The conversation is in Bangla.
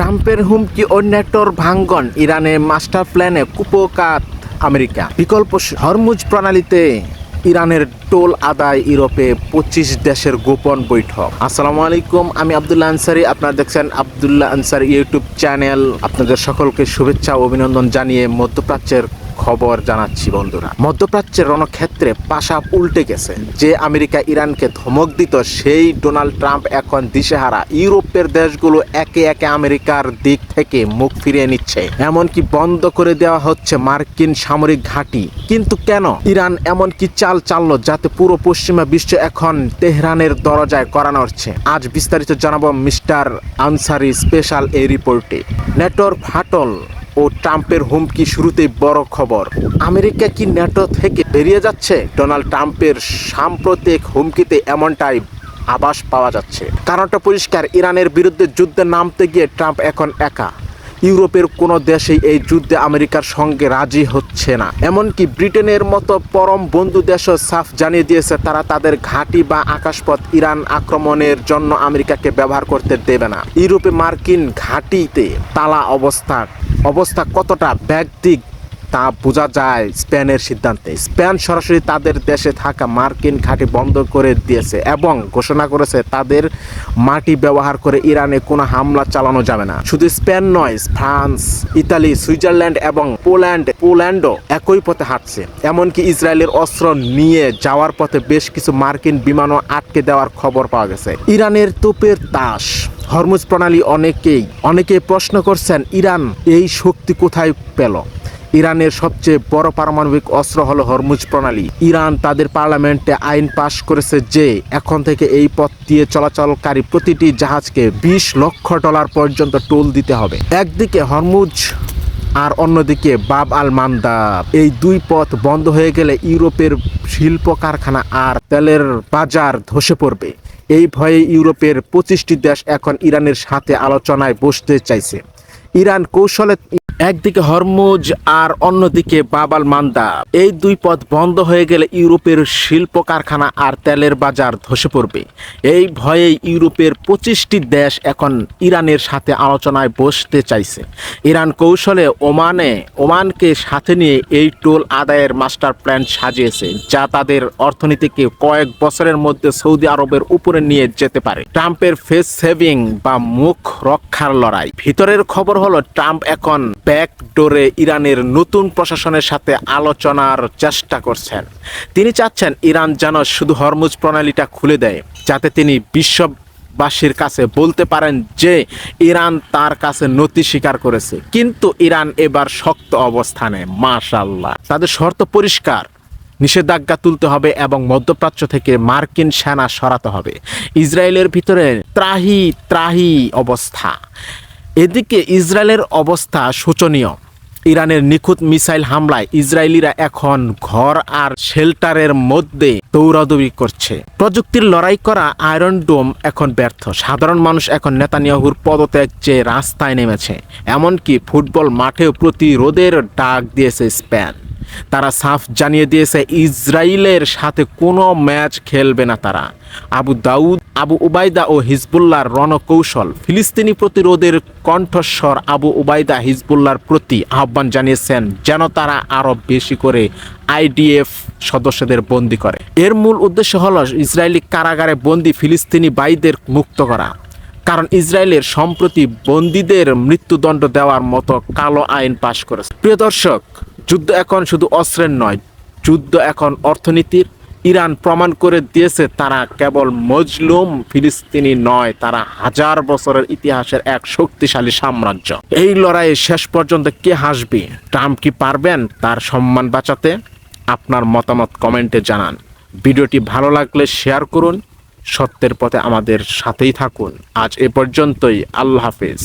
ট্রাম্পের হুমকি ও নেটোর ভাঙ্গন, ইরানের মাস্টার প্ল্যানে কুপকাত আমেরিকা। বিকল্প হরমুজ প্রণালীতে ইরানের টোল আদায়, ইউরোপে 25 দেশের গোপন বৈঠক। আসসালামু আলাইকুম, আমি আব্দুল্লাহ আনসারী। আপনারা দেখছেন আব্দুল্লাহ আনসারী ইউটিউব চ্যানেল। আপনাদের সকলকে শুভেচ্ছা ও অভিনন্দন জানিয়ে মধ্যপ্রাচ্যের খবর জানাচ্ছি। বন্ধুরা, মধ্যপ্রাচ্যের রণক্ষেত্রে পাশা উল্টে গেছে। যে আমেরিকা ইরানকে ধমক দিত, সেই ডোনাল্ড ট্রাম্প এখন দিশেহারা। ইউরোপের দেশগুলো একে একে আমেরিকার দিক থেকে মুখ ফিরিয়ে নিচ্ছে, এমনকি বন্ধ করে দেওয়া হচ্ছে মার্কিন সামরিক ঘাঁটি। কিন্তু কেন ইরান এমন কি চাল চাললো যাতে পুরো পশ্চিমা বিশ্ব এখন তেহরানের দরজায় কড়া নাড়ছে? আজ বিস্তারিত জানাবো মিস্টার আনসারী স্পেশাল এই রিপোর্টে। নেটোর ফাটল ও ট্রাম্পের হুমকি, শুরুতেই বড় খবর। আমেরিকা কি নেটো থেকে বেরিয়ে যাচ্ছে? ডোনাল্ড ট্রাম্পের সাম্প্রতিক হুমকিতে এমনটাই আভাস পাওয়া যাচ্ছে। কারণটা পরিষ্কার, ইরানের বিরুদ্ধে যুদ্ধে নামতে গিয়ে ট্রাম্প এখন একা। ইউরোপের কোনো দেশেই এই যুদ্ধে আমেরিকার সঙ্গে রাজি হচ্ছে না। এমনকি ব্রিটেনের মতো পরম বন্ধু দেশও সাফ জানিয়ে দিয়েছে তারা তাদের ঘাঁটি বা আকাশপথ ইরান আক্রমণের জন্য আমেরিকাকে ব্যবহার করতে দেবে না। ইউরোপে মার্কিন ঘাঁটিতে তালা অবস্থা কতটা ব্যাগদিক তা বোঝা যায় স্পেনের সিদ্ধান্তে। স্পেন সরাসরি তাদের দেশে থাকা মার্কিন ঘাঁটি বন্ধ করে দিয়েছে এবং ঘোষণা করেছে তাদের মাটি ব্যবহার করে ইরানে কোনো হামলা চালানো যাবে না। শুধু স্পেন নয়, ফ্রান্স, ইতালি, সুইজারল্যান্ড এবং পোল্যান্ডও একই পথে হাঁটছে। এমনকি ইসরায়েলের অস্ত্র নিয়ে যাওয়ার পথে বেশ কিছু মার্কিন বিমানও আটকে দেওয়ার খবর পাওয়া গেছে। ইরানের তোপের তাস, হরমুজ প্রণালী, অনেকে প্রশ্ন করছেন ইরান এই শক্তি কোথায় পেল? ইরানের সবচেয়ে বড় পারমাণবিক অস্ত্র হলো হরমুজ প্রণালী। ইরান তাদের পার্লামেন্টে আইন পাশ করেছে যে এখন থেকে এই পথ দিয়ে চলাচলকারী প্রতিটি জাহাজকে $20 লক্ষ পর্যন্ত টোল দিতে হবে। একদিকে হরমুজ আর অন্যদিকে বাব আল মান্দাব। এই দুই পথ বন্ধ হয়ে গেলে ইউরোপের শিল্প কারখানা আর তেলের বাজার ধসে পড়বে। এই ভয়ে ইউরোপের 25টি দেশ এখন ইরানের সাথে আলোচনায় বসতে চাইছে। ইরান কৌশলে একদিকে হরমুজ আর অন্যদিকে বাব আল মান্দাব, এই দুই পথ বন্ধ হয়ে গেলে ইউরোপের শিল্প কারখানা আর তেলের বাজার ধসে পড়বে। এই ভয়ে ইউরোপের 25টি দেশ এখন ইরানের সাথে আলোচনায় বসতে চাইছে। ইরান কৌশলে ওমানকে সাথে নিয়ে এই টোল আদায়ের মাস্টার প্ল্যান সাজিয়েছে, যা তাদের অর্থনীতিকে কয়েক বছরের মধ্যে সৌদি আরবের উপরে নিয়ে যেতে পারে। ট্রাম্পের ফেস সেভিং বা মুখ রক্ষার লড়াই। ভিতরের খবর হলো ট্রাম্প এখন ব্যাকডোরে ইরানের নতুন প্রশাসনের সাথে আলোচনার চেষ্টা করছেন। তিনি চাচ্ছেন ইরান যেন শুধু হরমুজ প্রণালীটা খুলে দেয়, যাতে তিনি বিশ্ববাসীর কাছে বলতে পারেন যে ইরান তার কাছে নতি স্বীকার করেছে। কিন্তু ইরান এবার শক্ত অবস্থানে। মাশাআল্লাহ, তাদের শর্ত পরিষ্কার, নিষেধাজ্ঞা তুলতে হবে এবং মধ্যপ্রাচ্য থেকে মার্কিন সেনা সরাতে হবে। ইসরায়েলের ভিতরে ত্রাহি অবস্থা। এদিকে ইসরায়েলের অবস্থা শোচনীয়। ইরানের নিখুঁত মিসাইল হামলায় ইসরায়েলিরা এখন ঘর আর শেল্টারের মধ্যে দৌড়াদৌড়ি করছে। প্রযুক্তির লড়াই করা আয়রন ডোম এখন ব্যর্থ। সাধারণ মানুষ এখন নেতানিয়াহুর পদত্যাগ চেয়ে রাস্তায় নেমেছে। এমনকি ফুটবল মাঠেও প্রতিরোধের ডাক দিয়েছে স্পেন। তারা সাফ জানিয়ে দিয়েছে ইসরায়েলের সাথে কোনো ম্যাচ খেলবে না তারা। আবু উবাইদা ও হিজবুল্লাহর রণকৌশল। ফিলিস্তিনি প্রতিরোধের কণ্ঠস্বর আবু উবাইদা হিজবুল্লাহর প্রতি আহ্বান জানিয়েছেন যেন তারা আরো বেশি করে IDF সদস্যদের বন্দী করে। এর মূল উদ্দেশ্য হলো ইসরায়েলি কারাগারে বন্দী ফিলিস্তিনি ভাইদের মুক্ত করা, কারণ ইসরায়েলের সম্প্রতি বন্দীদের মৃত্যুদণ্ড দেওয়ার মতো কালো আইন পাশ করেছে। প্রিয় দর্শক, যুদ্ধ এখন শুধু অস্ত্রের নয়, যুদ্ধ এখন অর্থনীতির। ইরান প্রমাণ করে দিয়েছে তারা কেবল মজলুম ফিলিস্তিনি নয়, তারা হাজার বছরের ইতিহাসের এক শক্তিশালী সাম্রাজ্য। এই লড়াইয়ে শেষ পর্যন্ত কে হাসবে? ট্রাম্প কি পারবেন তার সম্মান বাঁচাতে? আপনার মতামত কমেন্টে জানান। ভিডিওটি ভালো লাগলে শেয়ার করুন। সত্যের পথে আমাদের সাথেই থাকুন। আজ এ পর্যন্তই। আল্লাহ হাফেজ।